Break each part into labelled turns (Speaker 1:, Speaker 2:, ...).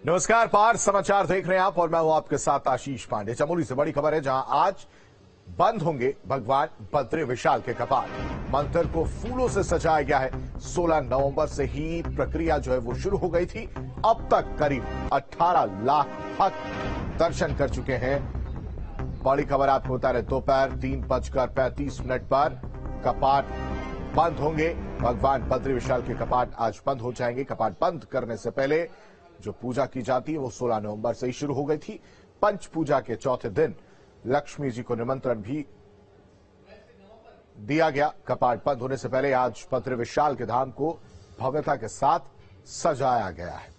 Speaker 1: नमस्कार, पार समाचार देख रहे हैं आप और मैं हूं आपके साथ आशीष पांडे। चमोली से बड़ी खबर है, जहां आज बंद होंगे भगवान बद्री विशाल के कपाट। मंदिर को फूलों से सजाया गया है। 16 नवंबर से ही प्रक्रिया जो है वो शुरू हो गई थी। अब तक करीब 18 लाख भक्त दर्शन कर चुके हैं। बड़ी खबर आपको बता रहे, दोपहर 3:35 पर कपाट बंद होंगे। भगवान बद्री विशाल के कपाट आज बंद हो जाएंगे। कपाट बंद करने से पहले जो पूजा की जाती है वो 16 नवंबर से ही शुरू हो गई थी। पंच पूजा के चौथे दिन लक्ष्मी जी को निमंत्रण भी दिया गया। कपाट बंद होने से पहले आज बद्री विशाल के धाम को भव्यता के साथ सजाया गया है।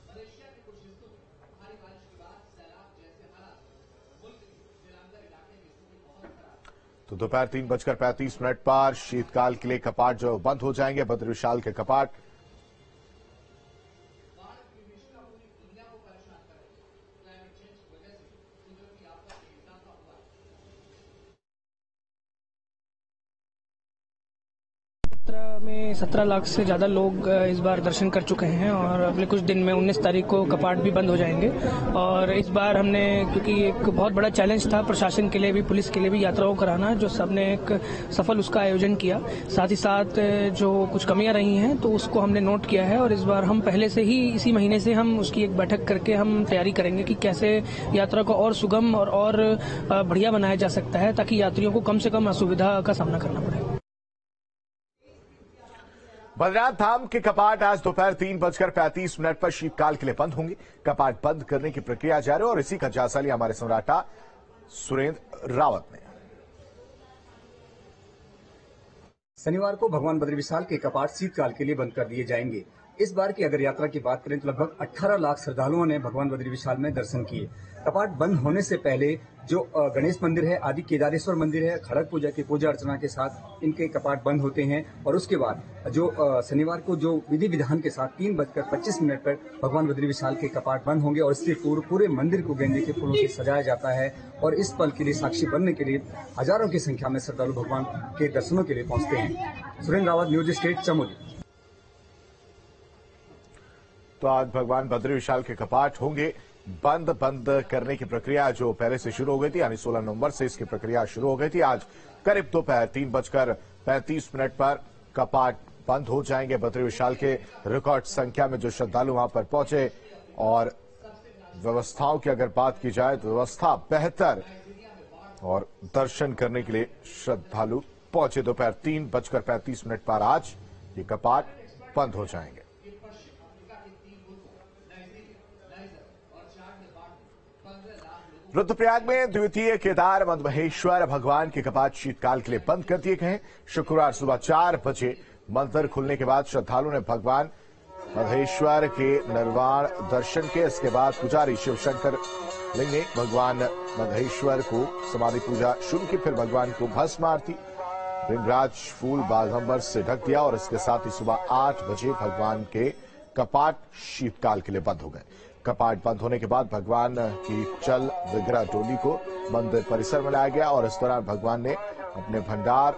Speaker 1: तो दोपहर 3:35 पर शीतकाल के लिए कपाट जो बंद हो जाएंगे। बद्री विशाल के कपाट
Speaker 2: में 17 लाख से ज़्यादा लोग इस बार दर्शन कर चुके हैं और अगले कुछ दिन में 19 तारीख को कपाट भी बंद हो जाएंगे। और इस बार हमने, क्योंकि एक बहुत बड़ा चैलेंज था प्रशासन के लिए भी, पुलिस के लिए भी, यात्राओं कराना, जो सबने एक सफल उसका आयोजन किया। साथ ही साथ जो कुछ कमियां रही हैं तो उसको हमने नोट किया है और इस बार हम पहले से ही इसी महीने से हम उसकी एक बैठक करके हम तैयारी करेंगे कि कैसे यात्रा को और सुगम और बढ़िया बनाया जा सकता है, ताकि यात्रियों को कम से कम असुविधा का सामना करना पड़े।
Speaker 1: बद्रीनाथ धाम के कपाट आज दोपहर 3:35 पर शीतकाल के लिए बंद होंगे। कपाट बंद करने की प्रक्रिया जारी है और इसी का जायजा लिया हमारे संवाददाता सुरेंद्र रावत ने।
Speaker 3: शनिवार को भगवान बद्री विशाल के कपाट शीतकाल के लिए बंद कर दिए जाएंगे। इस बार की अगर यात्रा की बात करें तो लगभग 18 लाख श्रद्धालुओं ने भगवान बद्री विशाल में दर्शन किए। कपाट बंद होने से पहले जो गणेश मंदिर है, आदि केदारेश्वर मंदिर है, खड़ग पूजा की पूजा अर्चना के साथ इनके कपाट बंद होते हैं और उसके बाद जो शनिवार को जो विधि विधान के साथ 3:25 पर भगवान बद्री विशाल के कपाट बंद होंगे और इससे पूरे मंदिर को गेंदे के फूलों से सजाया जाता है और इस पल के लिए साक्षी बनने के लिए हजारों की संख्या में श्रद्धालु भगवान के दर्शनों के लिए पहुंचते हैं। Surendra Rawat, news state, Chamoli.
Speaker 1: तो आज भगवान बद्री विशाल के कपाट होंगे बंद करने की प्रक्रिया जो पहले से शुरू हो गई थी, यानी 16 नवंबर से इसकी प्रक्रिया शुरू हो गई थी। आज करीब दोपहर 3:35 पर कपाट बंद हो जाएंगे। बद्री विशाल के रिकॉर्ड संख्या में जो श्रद्धालु वहां पर पहुंचे और व्यवस्थाओं की अगर बात की जाए तो व्यवस्था बेहतर और दर्शन करने के लिए श्रद्धालु पहुंचे। दोपहर 3:35 पर आज ये कपाट बंद हो जाएंगे। रुद्रप्रयाग में द्वितीय केदार मधमहेश्वर भगवान के कपाट शीतकाल के लिए बंद कर दिए गए हैं। शुक्रवार सुबह 4 बजे मंदिर खुलने के बाद श्रद्धालुओं ने भगवान मधेश्वर के निर्वाण दर्शन के। इसके बाद पुजारी शिवशंकर लिंग ने भगवान मधेश्वर को समाधि पूजा शुरू की। फिर भगवान को भस्म आरती, भृंगराज फूल, बाघंबर से ढक दिया और इसके साथ ही सुबह 8 बजे भगवान के कपाट शीतकाल के लिए बंद हो गए। कपाट बंद होने के बाद भगवान की चल विग्रह डोली को मंदिर परिसर में लाया गया और इस दौरान भगवान ने अपने भंडार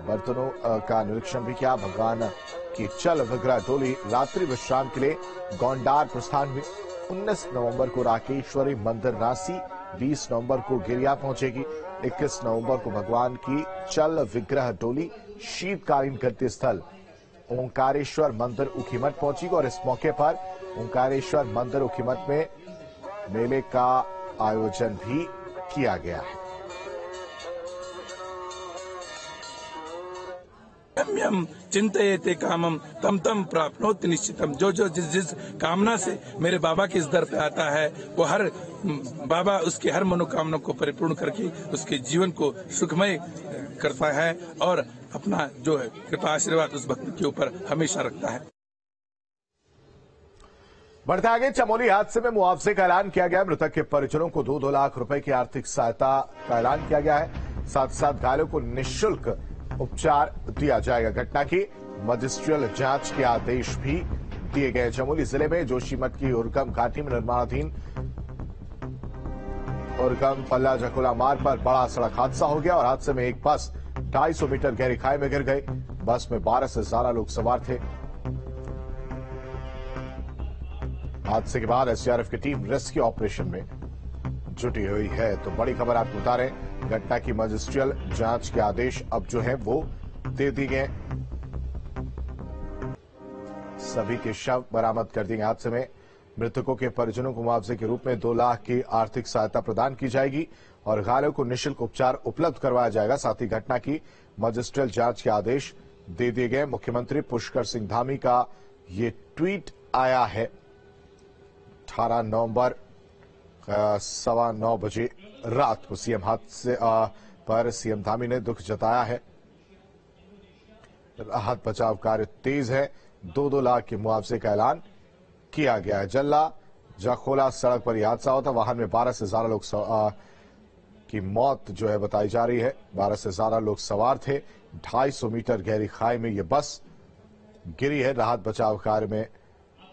Speaker 1: बर्तनों का निरीक्षण भी किया। भगवान की चल विग्रह डोली रात्रि विश्राम के लिए गोंडार प्रस्थान हुई। 19 नवंबर को राकेश्वरी मंदिर राशि, 20 नवंबर को गिरिया पहुंचेगी। 21 नवंबर को भगवान की चल विग्रह डोली शीतकालीन गद्य स्थल ओंकारेश्वर मंदिर ऊखीमठ पहुंची और इस मौके पर ओंकारेश्वर मंदिर ऊखीमठ में मेले का आयोजन भी किया गया है।
Speaker 4: यम चिंतयेते कामम तम तम प्राप्नोति निश्चितम। जो जिस कामना से मेरे बाबा के इस दर पे आता है वो बाबा उसकी हर मनोकामना को परिपूर्ण करके उसके जीवन को सुखमय करता है और अपना जो है कृपा आशीर्वाद उस भक्त के ऊपर हमेशा रखता है।
Speaker 1: बढ़ते आगे, चमोली हादसे में मुआवजे का ऐलान किया गया। मृतक के परिजनों को 2-2 लाख रुपए की आर्थिक सहायता का ऐलान किया गया है। साथ साथ घायलों को निःशुल्क उपचार दिया जाएगा। घटना की मजिस्ट्रियल जांच के आदेश भी दिए गए। चमोली जिले में जोशीमठ की उर्गम घाटी में निर्माणाधीन उर्गम पल्ला जकोला मार्ग पर बड़ा सड़क हादसा हो गया और हादसे में एक बस 250 मीटर गहरी खाई में गिर गई। बस में 12 से ज्यादा लोग सवार थे। हादसे के बाद एसडीआरएफ की टीम रेस्क्यू ऑपरेशन में जुटी हुई है। तो बड़ी खबर आपको बता रहे, घटना की मजिस्ट्रियल जांच के आदेश अब जो है वो दे दिए गए। सभी के शव बरामद कर दिए। हादसे में मृतकों के परिजनों को मुआवजे के रूप में 2 लाख की आर्थिक सहायता प्रदान की जाएगी और घायलों को निःशुल्क उपचार उपलब्ध करवाया जाएगा। साथ ही घटना की मजिस्ट्रियल जांच के आदेश दे दिए गए। मुख्यमंत्री पुष्कर सिंह धामी का ये ट्वीट आया है 18 नवंबर 9:15 बजे रात को। सीएम हादसे पर सीएम धामी ने दुख जताया है। राहत बचाव कार्य तेज है। 2-2 लाख के मुआवजे का ऐलान किया गया है। जल्ला जखोला सड़क पर यह हादसा होता। वाहन में 12 से ज्यादा लोग की मौत जो है बताई जा रही है। 12 से ज्यादा लोग सवार थे। 250 मीटर गहरी खाई में यह बस गिरी है। राहत बचाव कार्य में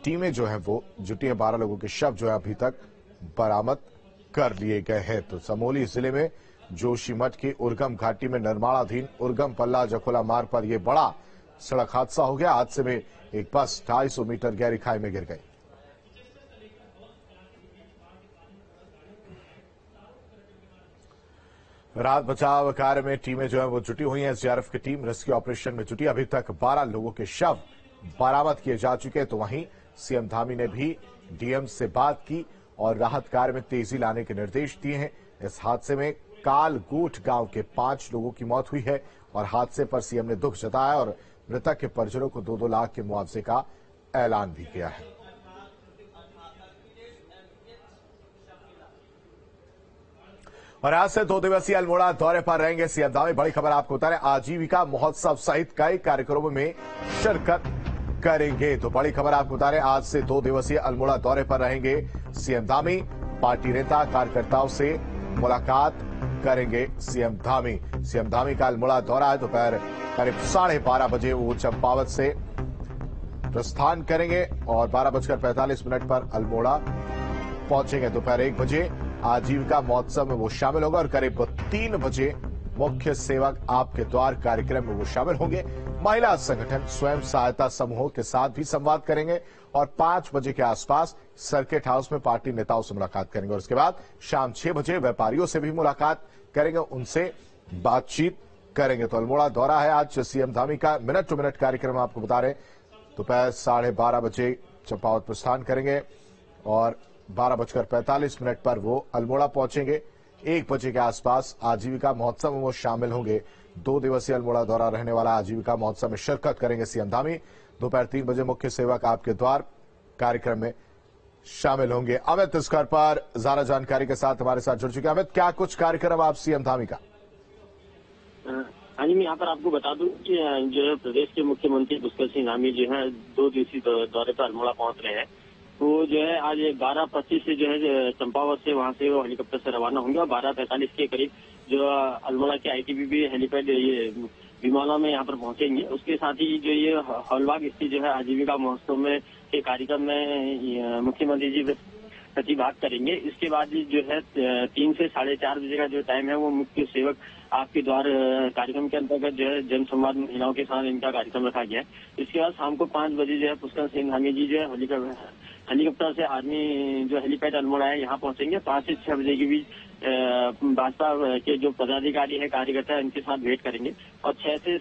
Speaker 1: टीमें जो है वो जुटी है। 12 लोगों के शव जो है अभी तक बरामद कर लिए गए हैं। तो चमोली जिले में जोशीमठ की उर्गम घाटी में निर्माणाधीन उर्गम पल्ला जखोला मार्ग पर यह बड़ा सड़क हादसा हो गया। हादसे में एक बस 250 मीटर गहरी खाई में गिर गई। राहत बचाव कार्य में टीमें जो है वो जुटी हुई हैं। एसडीआरएफ की टीम रेस्क्यू ऑपरेशन में जुटी। अभी तक 12 लोगों के शव बरामद किए जा चुके हैं। तो वहीं सीएम धामी ने भी डीएम से बात की और राहत कार्य में तेजी लाने के निर्देश दिए हैं। इस हादसे में कालगोठ गांव के 5 लोगों की मौत हुई है और हादसे पर सीएम ने दुख जताया और मृतक के परिजनों को 2-2 लाख के मुआवजे का ऐलान भी किया है। और आज से 2 दिवसीय अल्मोड़ा दौरे पर रहेंगे सीएम धामी। बड़ी खबर आपको बता रहे, आजीविका महोत्सव सहित कई कार्यक्रमों में शिरकत करेंगे। तो बड़ी खबर आपको बता रहे, आज से 2 दिवसीय अल्मोड़ा दौरे पर रहेंगे सीएम धामी। पार्टी नेता कार्यकर्ताओं से मुलाकात करेंगे सीएम धामी। सीएम धामी का अल्मोड़ा दौरा है। दोपहर करीब 12:30 बजे वो चंपावत से प्रस्थान करेंगे और 12:45 पर अल्मोड़ा पहुंचेंगे। दोपहर 1 बजे आजीविका महोत्सव में वो शामिल होगा और करीब 3 बजे मुख्य सेवक आपके द्वार कार्यक्रम में वो शामिल होंगे। महिला संगठन स्वयं सहायता समूहों के साथ भी संवाद करेंगे और 5 बजे के आसपास सर्किट हाउस में पार्टी नेताओं से मुलाकात करेंगे और उसके बाद शाम 6 बजे व्यापारियों से भी मुलाकात करेंगे, उनसे बातचीत करेंगे। तो अल्मोड़ा दौरा है आज सीएम धामी का। मिनट टू मिनट कार्यक्रम आपको बता रहे, दोपहर 12:30 बजे चंपावत प्रस्थान करेंगे और 12:45 पर वो अल्मोड़ा पहुंचेंगे। 1 बजे के आसपास आजीविका महोत्सव में वो शामिल होंगे। 2 दिवसीय अल्मोड़ा दौरा रहने वाला आजीविका महोत्सव में शिरकत करेंगे सीएम धामी। दोपहर 3 बजे मुख्य सेवक आपके द्वार कार्यक्रम में शामिल होंगे। अमित इस घर पर ज्यादा जानकारी के साथ हमारे साथ जुड़ चुके हैं। अमित, क्या कुछ कार्यक्रम आप सीएम धामी का?
Speaker 5: हाँ जी, मैं यहाँ पर आपको बता दूं कि जो है प्रदेश के मुख्यमंत्री पुष्कर सिंह धामी जो है 2 दिवसीय दौरे पर अल्मोड़ा पहुंच रहे हैं। तो जो है आज 12:25 से जो है चंपावत से वहां से वो हेलीकॉप्टर से रवाना होंगे और 12:45 के करीब जो अल्मोड़ा के आईटीबीपी हेलीपैड ये विमानों में यहाँ पर पहुंचेंगे। उसके साथ ही जो ये हॉलबाग स्थित जो है आजीविका महोत्सव में के कार्यक्रम में मुख्यमंत्री जी प्रतिभाग करेंगे। इसके बाद जो है 3 से 4:30 बजे का जो टाइम है वो मुख्य सेवक आपके द्वार कार्यक्रम के अंतर्गत जो है जन संवाद महिलाओं के साथ इनका कार्यक्रम रखा गया है। इसके बाद शाम को 5 बजे जो है पुष्कर सिंह धामी जी जो है हेलीकॉप्टर से आर्मी जो हेलीपैड अल्मोड़ा है यहाँ पहुंचेंगे। 5 से 6 बजे के बीच भाजपा के जो पदाधिकारी है कार्यकर्ता है इनके साथ भेंट करेंगे और 6 से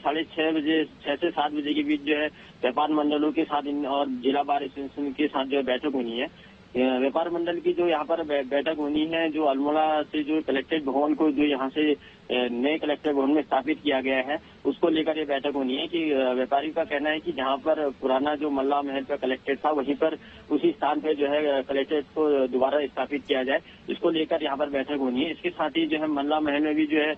Speaker 5: 7 बजे के बीच जो है व्यापार मंडलों के साथ और जिला बार एसोसिएशन के साथ जो है बैठक होनी है। व्यापार मंडल की जो यहाँ पर बैठक होनी है, जो अल्मोड़ा से जो कलेक्ट्रेट भवन को जो यहाँ से नए कलेक्ट्रेट भवन में स्थापित किया गया है उसको लेकर ये बैठक होनी है कि व्यापारियों का कहना है कि जहाँ पर पुराना जो मल्ला महल का कलेक्ट्रेट था वहीं पर उसी स्थान पे जो है कलेक्ट्रेट को दोबारा स्थापित किया जाए, इसको लेकर यहाँ पर बैठक होनी है। इसके साथ ही जो है मल्ला महल में भी जो है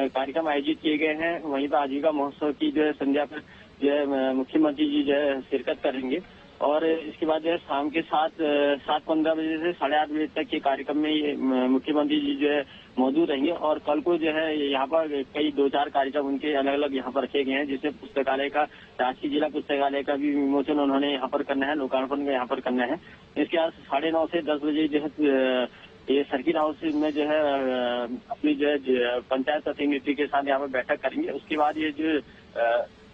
Speaker 5: कार्यक्रम आयोजित किए गए हैं। वहीं पर आजीविका महोत्सव की जो है संध्या पर जो है मुख्यमंत्री जी जो है शिरकत करेंगे और इसके बाद जो है शाम के 7:15 बजे से 8:30 बजे तक के कार्यक्रम में मुख्यमंत्री जी जो है मौजूद रहेंगे। और कल को जो है यहाँ पर कई 2-4 कार्यक्रम उनके अलग अलग यहाँ पर रखे गए हैं, जिससे पुस्तकालय का राजकीय जिला पुस्तकालय का भी विमोचन उन्होंने यहाँ पर करना है, लोकार्पण का यहाँ पर करना है। इसके बाद 9:30 से 10 बजे जो है ये सर्किट हाउस में जो है अपनी जो है पंचायत प्रतिनिधि के साथ यहाँ पर बैठक करेंगे। उसके बाद ये जो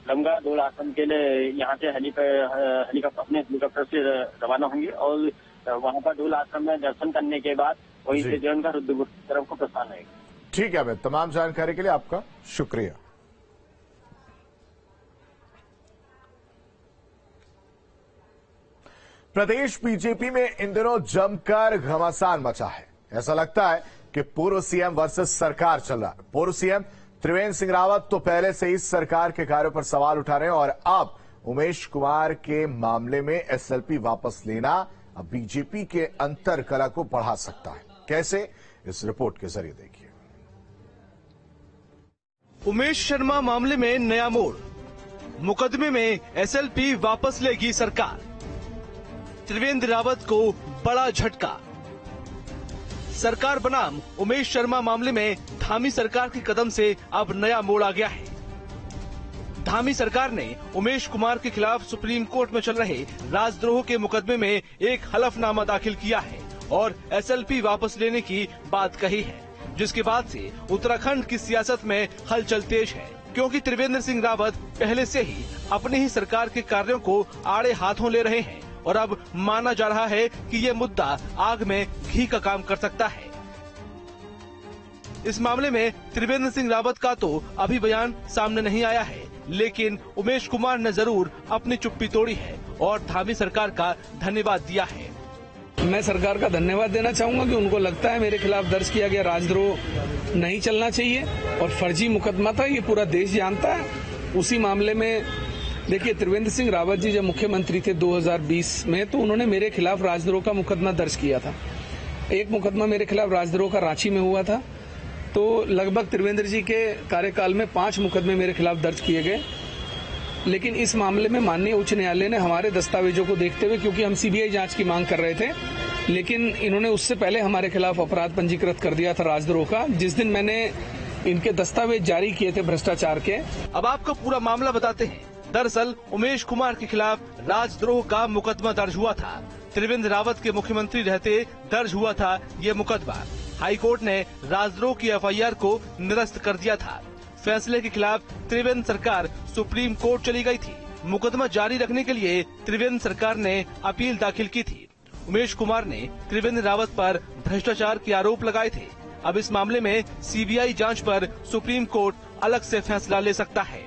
Speaker 5: लंगा दौड़ आसन के लिए यहाँ से अपने हेलीकॉप्टर से रवाना होंगे और वहां पर डूल आश्रम में दर्शन करने के बाद वहीं से जो उनका रुद्रपुर की तरफ को प्रस्थान रहेगा।
Speaker 1: ठीक है अमित, तमाम जानकारी के लिए आपका शुक्रिया। प्रदेश बीजेपी में इन दिनों जमकर घमासान मचा है। ऐसा लगता है कि पूर्व सीएम वर्सेस सरकार चल रहा है। पूर्व सीएम त्रिवेंद्र सिंह रावत तो पहले से ही सरकार के कार्यों पर सवाल उठा रहे हैं और अब उमेश कुमार के मामले में एसएलपी वापस लेना अब बीजेपी के अंतर कलह को बढ़ा सकता है। कैसे, इस रिपोर्ट के जरिए देखिए।
Speaker 6: उमेश शर्मा मामले में नया मोड़, मुकदमे में एसएलपी वापस लेगी सरकार। त्रिवेंद्र रावत को बड़ा झटका। सरकार बनाम उमेश शर्मा मामले में धामी सरकार के कदम से अब नया मोड़ आ गया है। धामी सरकार ने उमेश कुमार के खिलाफ सुप्रीम कोर्ट में चल रहे राजद्रोह के मुकदमे में एक हलफनामा दाखिल किया है और एसएलपी वापस लेने की बात कही है, जिसके बाद से उत्तराखंड की सियासत में हलचल तेज है, क्योंकि त्रिवेंद्र सिंह रावत पहले से ही अपनी ही सरकार के कार्यों को आड़े हाथों ले रहे हैं और अब माना जा रहा है कि ये मुद्दा आग में घी का काम कर सकता है। इस मामले में त्रिवेंद्र सिंह रावत का तो अभी बयान सामने नहीं आया है, लेकिन उमेश कुमार ने जरूर अपनी चुप्पी तोड़ी है और धामी सरकार का धन्यवाद दिया है।
Speaker 7: मैं सरकार का धन्यवाद देना चाहूंगा कि उनको लगता है मेरे खिलाफ दर्ज किया गया राजद्रोह नहीं चलना चाहिए और फर्जी मुकदमा था, ये पूरा देश जानता है। उसी मामले में देखिए, त्रिवेंद्र सिंह रावत जी जब मुख्यमंत्री थे 2020 में, तो उन्होंने मेरे खिलाफ राजद्रोह का मुकदमा दर्ज किया था। एक मुकदमा मेरे खिलाफ राजद्रोह का रांची में हुआ था, तो लगभग त्रिवेंद्र जी के कार्यकाल में 5 मुकदमे मेरे खिलाफ दर्ज किए गए। लेकिन इस मामले में माननीय उच्च न्यायालय ने हमारे दस्तावेजों को देखते हुए, क्योंकि हम सीबीआई जांच की मांग कर रहे थे, लेकिन इन्होंने उससे पहले हमारे खिलाफ अपराध पंजीकृत कर दिया था राजद्रोह का। जिस दिन मैंने इनके दस्तावेज जारी किए थे भ्रष्टाचार के। अब
Speaker 6: आपको पूरा मामला बताते हैं। दरअसल उमेश कुमार के खिलाफ राजद्रोह का मुकदमा दर्ज हुआ था। त्रिवेंद्र रावत के मुख्यमंत्री रहते दर्ज हुआ था ये मुकदमा। हाईकोर्ट ने राजद्रोह की एफआईआर को निरस्त कर दिया था। फैसले के खिलाफ त्रिवेंद्र सरकार सुप्रीम कोर्ट चली गई थी। मुकदमा जारी रखने के लिए त्रिवेंद्र सरकार ने अपील दाखिल की थी। उमेश कुमार ने त्रिवेंद्र रावत पर भ्रष्टाचार के आरोप लगाए थे। अब इस मामले में सीबीआई जांच पर सुप्रीम कोर्ट अलग से फैसला ले सकता है।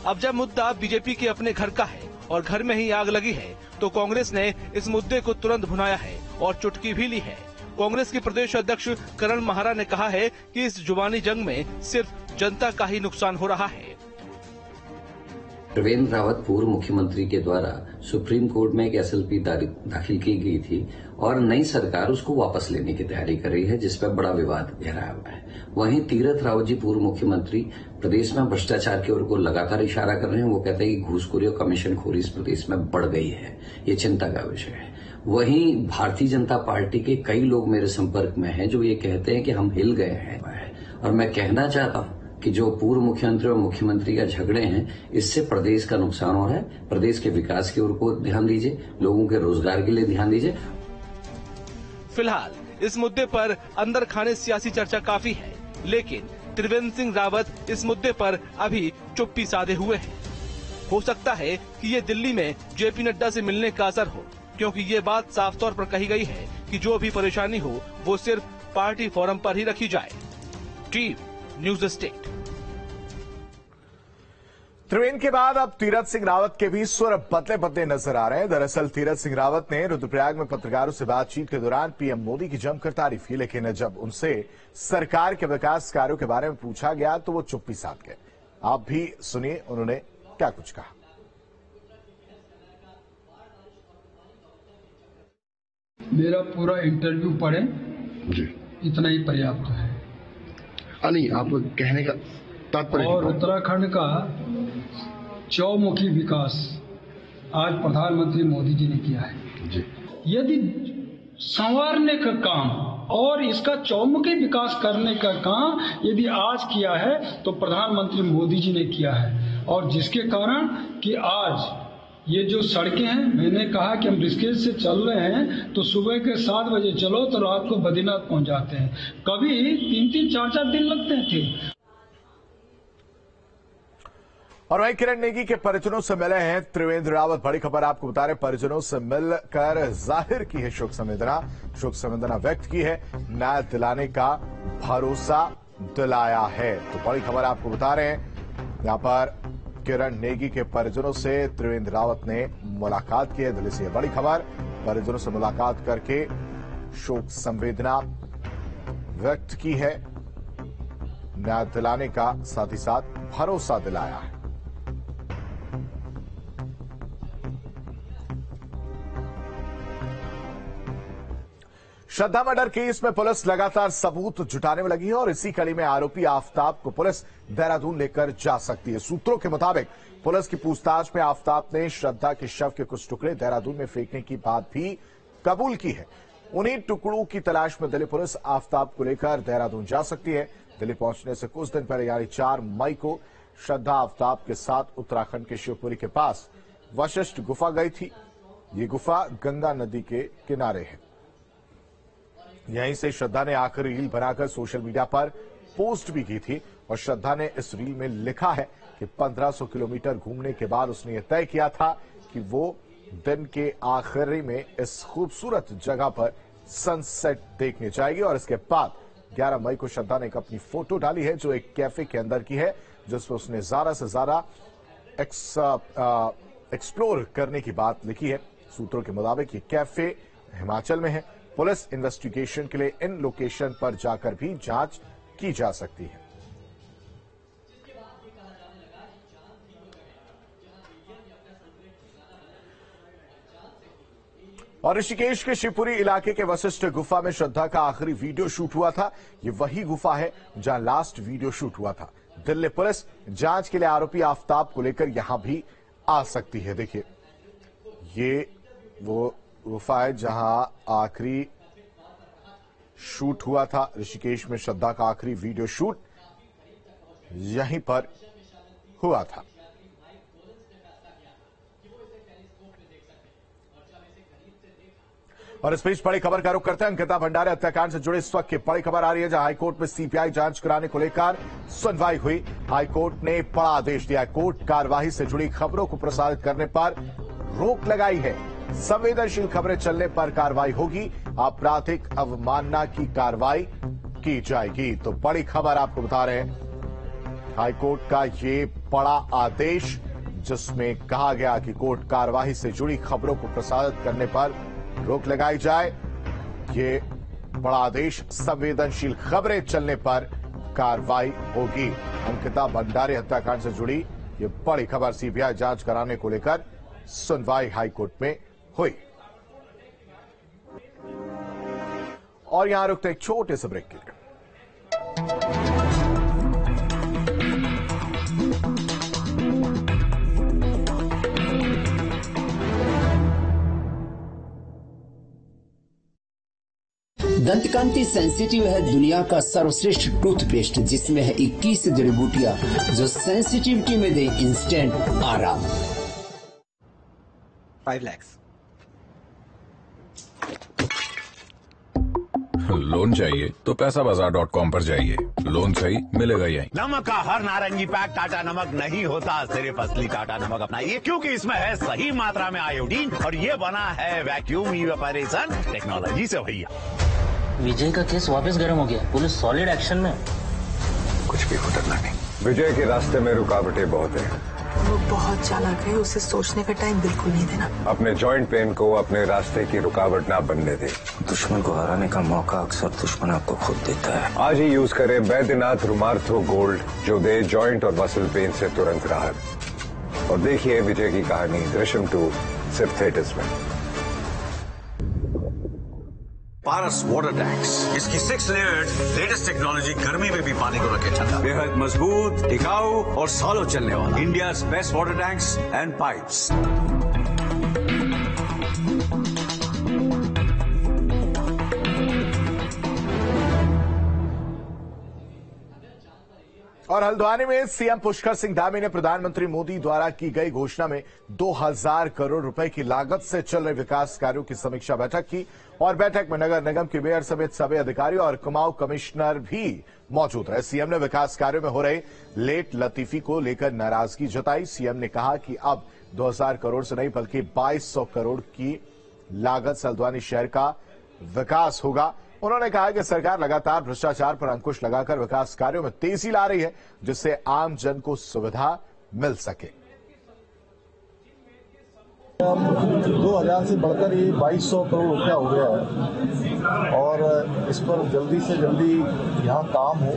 Speaker 6: अब जब मुद्दा बीजेपी के अपने घर का है और घर में ही आग लगी है, तो कांग्रेस ने इस मुद्दे को तुरंत भुनाया है और चुटकी भी ली है। कांग्रेस के प्रदेश अध्यक्ष करण महारा ने कहा है कि इस जुबानी जंग में सिर्फ जनता का ही नुकसान हो रहा है।
Speaker 8: त्रिवेंद्र रावत पूर्व मुख्यमंत्री के द्वारा सुप्रीम कोर्ट में एक एसएलपी दाखिल की गई थी और नई सरकार उसको वापस लेने की तैयारी कर रही है, जिस पर बड़ा विवाद गहराया हुआ है। वहीं तीरथ रावत जी पूर्व मुख्यमंत्री प्रदेश में भ्रष्टाचार की ओर को लगातार इशारा कर रहे हैं। वो कहते हैं कि घूसखोरी और कमीशनखोरी इस प्रदेश में बढ़ गई है, ये चिंता का विषय है। वहीं भारतीय जनता पार्टी के कई लोग मेरे संपर्क में हैं जो ये कहते हैं कि हम हिल गए हैं। और मैं कहना चाहता हूं कि जो पूर्व मुख्यमंत्री और मुख्यमंत्री का झगड़े हैं, इससे प्रदेश का नुकसान हो रहा है। प्रदेश के विकास की ओर को ध्यान दीजिए, लोगों के रोजगार के लिए ध्यान दीजिए।
Speaker 6: फिलहाल इस मुद्दे पर अंदर खाने सियासी चर्चा काफी है, लेकिन त्रिवेंद्र सिंह रावत इस मुद्दे पर अभी चुप्पी साधे हुए हैं। हो सकता है कि ये दिल्ली में जेपी नड्डा से मिलने का असर हो, क्योंकि ये बात साफ तौर पर कही गई है कि जो भी परेशानी हो वो सिर्फ पार्टी फोरम पर ही रखी जाए। Team news state.
Speaker 1: त्रिवेंद्र के बाद अब तीरथ सिंह रावत के भी स्वर बदले बदले नजर आ रहे हैं। दरअसल तीरथ सिंह रावत ने रुद्रप्रयाग में पत्रकारों से बातचीत के दौरान पीएम मोदी की जमकर तारीफ की, लेकिन जब उनसे सरकार के विकास कार्यों के बारे में पूछा गया तो वो चुप्पी साध गए। आप भी सुनिए उन्होंने क्या कुछ कहा।
Speaker 9: मेरा पूरा इंटरव्यू पढ़ें जी, इतना ही पर्याप्त है।
Speaker 10: नहीं, आप कहने का तात्पर्य।
Speaker 9: और उत्तराखंड का चौमुखी विकास आज प्रधानमंत्री मोदी जी ने किया है जी। यदि संवारने का काम और इसका चौमुखी विकास करने का काम यदि आज किया है तो प्रधानमंत्री मोदी जी ने किया है, और जिसके कारण कि आज ये जो सड़कें हैं, मैंने कहा कि हम ऋषिकेश से चल रहे हैं तो सुबह के 7 बजे चलो तो रात को बद्रीनाथ पहुंच जाते हैं। कभी 3-3, 4-4 दिन लगते थे।
Speaker 1: और वहीं किरण नेगी के परिजनों से मिले हैं त्रिवेंद्र रावत। बड़ी खबर आपको बता रहे, परिजनों से मिलकर जाहिर की है शोक संवेदना व्यक्त की है, न्याय दिलाने का भरोसा दिलाया है। तो बड़ी खबर आपको बता रहे हैं, यहां पर किरण नेगी के परिजनों से त्रिवेंद्र रावत ने मुलाकात की है। दिल्ली से बड़ी खबर, परिजनों से मुलाकात करके शोक संवेदना व्यक्त की है, न्याय दिलाने का साथ ही साथ भरोसा दिलाया है। श्रद्धा मर्डर केस में पुलिस लगातार सबूत जुटाने में लगी है और इसी कड़ी में आरोपी आफताब को पुलिस देहरादून लेकर जा सकती है। सूत्रों के मुताबिक पुलिस की पूछताछ में आफताब ने श्रद्धा के शव के कुछ टुकड़े देहरादून में फेंकने की बात भी कबूल की है। उन्हीं टुकड़ों की तलाश में दिल्ली पुलिस आफताब को लेकर देहरादून जा सकती है। दिल्ली पहुंचने से कुछ दिन पहले यानी 4 मई को श्रद्धा आफताब के साथ उत्तराखंड के शिवपुरी के पास वशिष्ठ गुफा गई थी। ये गुफा गंगा नदी के किनारे है। यहीं से श्रद्धा ने आखिरी रील बनाकर सोशल मीडिया पर पोस्ट भी की थी और श्रद्धा ने इस रील में लिखा है कि 1500 किलोमीटर घूमने के बाद उसने यह तय किया था कि वो दिन के आखिरी में इस खूबसूरत जगह पर सनसेट देखने जाएगी। और इसके बाद 11 मई को श्रद्धा ने एक अपनी फोटो डाली है जो एक कैफे के अंदर की है, जिसमें उसने ज्यादा से ज्यादा एक्सप्लोर करने की बात लिखी है। सूत्रों के मुताबिक ये कैफे हिमाचल में है। पुलिस इन्वेस्टिगेशन के लिए इन लोकेशन पर जाकर भी जांच की जा सकती है। और ऋषिकेश के शिवपुरी इलाके के वशिष्ठ गुफा में श्रद्धा का आखिरी वीडियो शूट हुआ था। ये वही गुफा है जहां लास्ट वीडियो शूट हुआ था। दिल्ली पुलिस जांच के लिए आरोपी आफताब को लेकर यहां भी आ सकती है। देखिए, ये वो गुफा है जहां आखिरी शूट हुआ था। ऋषिकेश में श्रद्धा का आखिरी वीडियो शूट यहीं पर हुआ था। और इस बीच बड़ी खबर का रुख करते हैं, अंकिता भंडारे हत्याकांड से जुड़े इस वक्त की बड़ी खबर आ रही है, जहां हाईकोर्ट में सीबीआई जांच कराने को लेकर सुनवाई हुई। हाईकोर्ट ने बड़ा आदेश दिया। कोर्ट कार्यवाही से जुड़ी खबरों को प्रसारित करने पर रोक लगाई है। संवेदनशील खबरें चलने पर कार्रवाई होगी। आपराधिक अवमानना की कार्रवाई की जाएगी। तो बड़ी खबर आपको बता रहे हैं, हाईकोर्ट का ये बड़ा आदेश जिसमें कहा गया कि कोर्ट कार्यवाही से जुड़ी खबरों को प्रसारित करने पर रोक लगाई जाए। ये बड़ा आदेश, संवेदनशील खबरें चलने पर कार्रवाई होगी। अंकिता भंडारे हत्याकांड से जुड़ी ये बड़ी खबर, सीबीआई जांच कराने को लेकर सुनवाई हाईकोर्ट में हुई। और यहां रुकते एक छोटे से ब्रेक के लिए।
Speaker 11: दंतकांति सेंसिटिव है दुनिया का सर्वश्रेष्ठ टूथपेस्ट, जिसमें है 21 जड़ी बूटियां जो सेंसिटिविटी में दे इंस्टेंट आराम।
Speaker 12: 5 lakhs।
Speaker 13: लोन चाहिए तो पैसाबाजार.com पर जाइए, लोन सही मिलेगा यहीं।
Speaker 14: नमक का हर नारंगी पैक टाटा नमक नहीं होता, सिर्फ असली टाटा नमक अपनाइए, क्योंकि इसमें है सही मात्रा में आयोडीन और ये बना है वैक्यूम इवेपोरेशन टेक्नोलॉजी से भैया।
Speaker 15: विजय का केस वापस गर्म हो गया, पुलिस सॉलिड एक्शन में।
Speaker 16: कुछ भी खतरनाक नहीं। विजय के रास्ते में रुकावटें बहुत है।
Speaker 17: वो बहुत चालाक है, उसे सोचने का टाइम बिल्कुल नहीं देना।
Speaker 16: अपने जॉइंट पेन को अपने रास्ते की रुकावट ना बनने दे।
Speaker 18: दुश्मन को हराने का मौका अक्सर दुश्मन आपको खुद देता है।
Speaker 16: आज ही यूज करें बैद्यनाथ रुमार्थो गोल्ड, जो दे जॉइंट और मसल पेन से तुरंत राहत। और देखिए विजय की कहानी दृश्यम 2 सिर्फ थिएटर्स में।
Speaker 19: पारस वाटर टैंक्स, इसकी 6 लेयर्ड लेटेस्ट टेक्नोलॉजी गर्मी में भी पानी को रखे ठंडा, बेहद मजबूत, टिकाऊ और सालों चलने वाला। India best water tanks and pipes.
Speaker 1: और हल्द्वानी में सीएम पुष्कर सिंह धामी ने प्रधानमंत्री मोदी द्वारा की गई घोषणा में 2000 करोड़ रुपए की लागत से चल रहे विकास कार्यों की समीक्षा बैठक की और बैठक में नगर निगम के मेयर समेत सभी अधिकारी और कुमाऊं कमिश्नर भी मौजूद रहे। सीएम ने विकास कार्यों में हो रहे लेट लतीफी को लेकर नाराजगी जताई। सीएम ने कहा कि अब 2000 करोड़ से नहीं बल्कि 2200 करोड़ की लागत से हल्द्वानी शहर का विकास होगा। उन्होंने कहा कि सरकार लगातार भ्रष्टाचार पर अंकुश लगाकर विकास कार्यों में तेजी ला रही है, जिससे आम जन को सुविधा मिल सके।
Speaker 12: 2000 से बढ़कर ये 2200 करोड़ रुपया हो गया है और इस पर जल्दी से जल्दी यहाँ काम हो,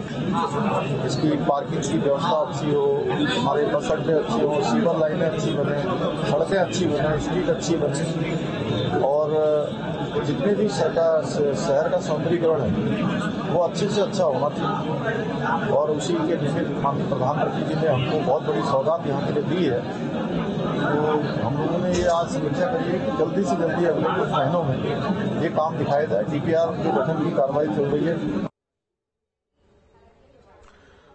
Speaker 12: इसकी पार्किंग की व्यवस्था अच्छी हो, हमारे बस अड्डे अच्छी हो, सीवर लाइनें अच्छी बने, सड़कें अच्छी बने, स्ट्रीट अच्छी बने और जितने भी शहर का सौंदर्यीकरण है वो अच्छे से अच्छा होना चाहिए। और उसी के निमित्त माननीय प्रधानमंत्री जी ने हमको बहुत बड़ी सौगात यहाँ के लिए दी है। तो हम लोगों ने ये आज समीक्षा करी है कि जल्दी से जल्दी अगले कुछ महीनों में ये काम दिखाया जाए। डीपीआर के गठन की कार्रवाई चल रही है।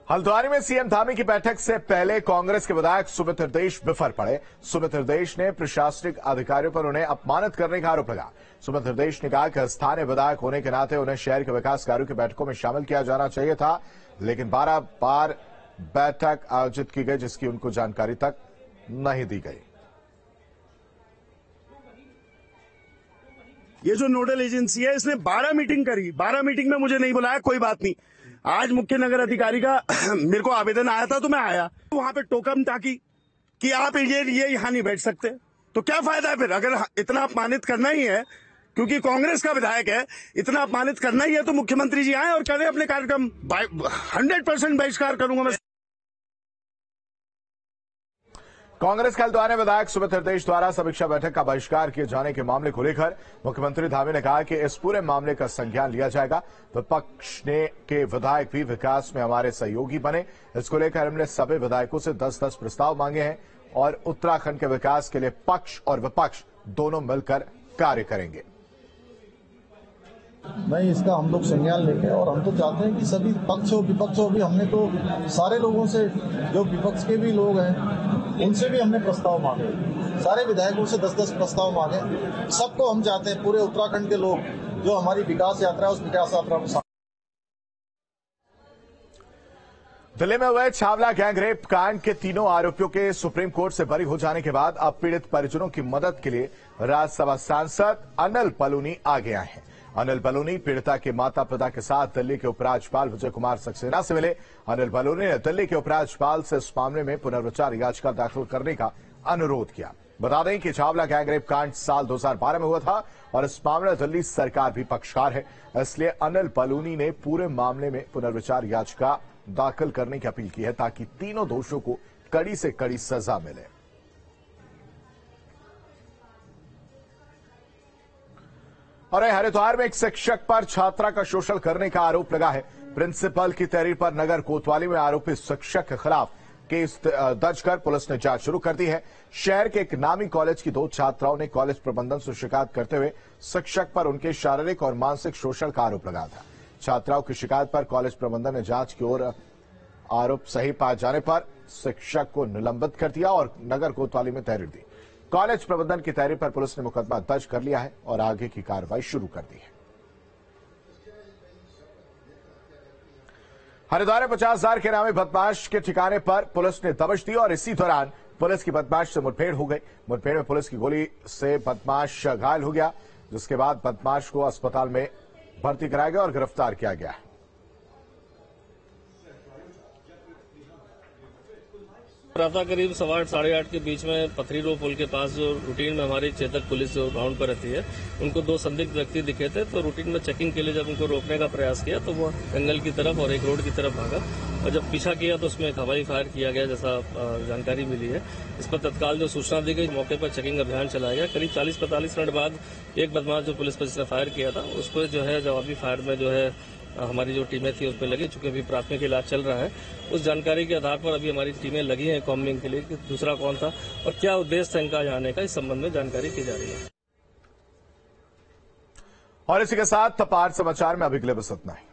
Speaker 1: हल्द्वानी में सीएम धामी की बैठक से पहले कांग्रेस के विधायक सुमित हृदयेश बिफर पड़े। सुमित हृदयेश ने प्रशासनिक अधिकारियों पर उन्हें अपमानित करने का आरोप लगा। सुमित हृदयेश ने कहा कि स्थानीय विधायक होने के नाते उन्हें शहर के विकास कार्यों की बैठकों में शामिल किया जाना चाहिए था, लेकिन 12 बार बैठक आयोजित की गई जिसकी उनको जानकारी तक नहीं दी गई।
Speaker 20: ये जो नोडल एजेंसी है इसने 12 मीटिंग करी, 12 मीटिंग में मुझे नहीं बुलाया, कोई बात नहीं। आज मुख्य नगर अधिकारी का मेरे को आवेदन आया था तो मैं आया, वहां पे टोकन टाकी कि आप ये यहाँ नहीं बैठ सकते। तो क्या फायदा है फिर? अगर इतना अपमानित करना ही है, क्योंकि कांग्रेस का विधायक है, इतना अपमानित करना ही है तो मुख्यमंत्री जी आए और करें अपने कार्यक्रम। 100% बहिष्कार करूंगा मैं।
Speaker 1: कांग्रेस के हल्द्वानी विधायक सुमित हृदयेश द्वारा समीक्षा बैठक का बहिष्कार किए जाने के मामले को लेकर मुख्यमंत्री धामी ने कहा कि इस पूरे मामले का संज्ञान लिया जाएगा। विपक्ष के विधायक भी विकास में हमारे सहयोगी बने। इसको लेकर हमने सभी विधायकों से 10-10 प्रस्ताव मांगे हैं और उत्तराखंड के विकास के लिए पक्ष और विपक्ष दोनों मिलकर कार्य करेंगे।
Speaker 12: नहीं, इसका हम लोग संज्ञान लेंगे और हम तो चाहते हैं कि सभी पक्ष हो विपक्ष हो भी, हमने तो सारे लोगों से, जो विपक्ष के भी लोग हैं उनसे भी हमने प्रस्ताव मांगे, सारे विधायकों से 10-10 प्रस्ताव मांगे। सबको हम चाहते हैं, पूरे उत्तराखंड के लोग जो हमारी विकास यात्रा है उस विकास यात्रा में।
Speaker 1: दिल्ली में हुए छावला गैंगरेप कांड के तीनों आरोपियों के सुप्रीम कोर्ट से बरी हो जाने के बाद अब पीड़ित परिजनों की मदद के लिए राज्यसभा सांसद अनिल बलूनी आगे आए हैं। अनिल बलूनी पीड़िता के माता पिता के साथ दिल्ली के उपराज्यपाल विजय कुमार सक्सेना से मिले। अनिल बलूनी ने दिल्ली के उपराज्यपाल से इस मामले में पुनर्विचार याचिका दाखिल करने का अनुरोध किया। बता दें कि छावला गैंगरेप कांड साल 2012 में हुआ था और इस मामले में दिल्ली सरकार भी पक्षकार है, इसलिए अनिल बलूनी ने पूरे मामले में पुनर्विचार याचिका दाखिल करने की अपील की है ताकि तीनों दोषियों को कड़ी से कड़ी सजा मिले। और हरिद्वार में एक शिक्षक पर छात्रा का शोषण करने का आरोप लगा है। प्रिंसिपल की तहरीर पर नगर कोतवाली में आरोपी शिक्षक के खिलाफ केस दर्ज कर पुलिस ने जांच शुरू कर दी है। शहर के एक नामी कॉलेज की 2 छात्राओं ने कॉलेज प्रबंधन से शिकायत करते हुए शिक्षक पर उनके शारीरिक और मानसिक शोषण का आरोप लगाया था। छात्राओं की शिकायत पर कॉलेज प्रबंधन ने जांच की ओर आरोप सही पाए जाने पर शिक्षक को निलंबित कर दिया और नगर कोतवाली में तहरीर दी। कॉलेज प्रबंधन की तहरीर पर पुलिस ने मुकदमा दर्ज कर लिया है और आगे की कार्रवाई शुरू कर दी है। हरिद्वार में 50,000 के नामी बदमाश के ठिकाने पर पुलिस ने दबिश दी और इसी दौरान पुलिस की बदमाश से मुठभेड़ हो गई। मुठभेड़ में पुलिस की गोली से बदमाश घायल हो गया, जिसके बाद बदमाश को अस्पताल में भर्ती कराया गया और गिरफ्तार किया गया है।
Speaker 21: प्रातः करीब 8:15 के बीच में पथरी रो पुल के पास जो रूटीन में हमारी चेतक पुलिस जो ग्राउंड पर रहती है, उनको 2 संदिग्ध व्यक्ति दिखे थे। तो रूटीन में चेकिंग के लिए जब उनको रोकने का प्रयास किया तो वो जंगल की तरफ और एक रोड की तरफ भागा और जब पीछा किया तो उसमें एक हवाई फायर किया गया, जैसा जानकारी मिली है। इस पर तत्काल जो सूचना दी गई, मौके पर चेकिंग अभियान चलाया गया। करीब 40-45 मिनट बाद एक बदमाश जो पुलिस पर जिसने फायर किया था उस पर जो है जवाबी फायर में जो है हमारी जो टीमें थी उस पर लगी। चूंकि अभी प्राथमिक इलाज चल रहा है, उस जानकारी के आधार पर अभी हमारी टीमें लगी हैं कॉम्बिंग के लिए कि दूसरा कौन था और क्या उद्देश्य था इनका जाने का, इस संबंध में जानकारी की जा रही है।
Speaker 1: और इसी के साथ तपार समाचार में अभी के लिए बस इतना ही।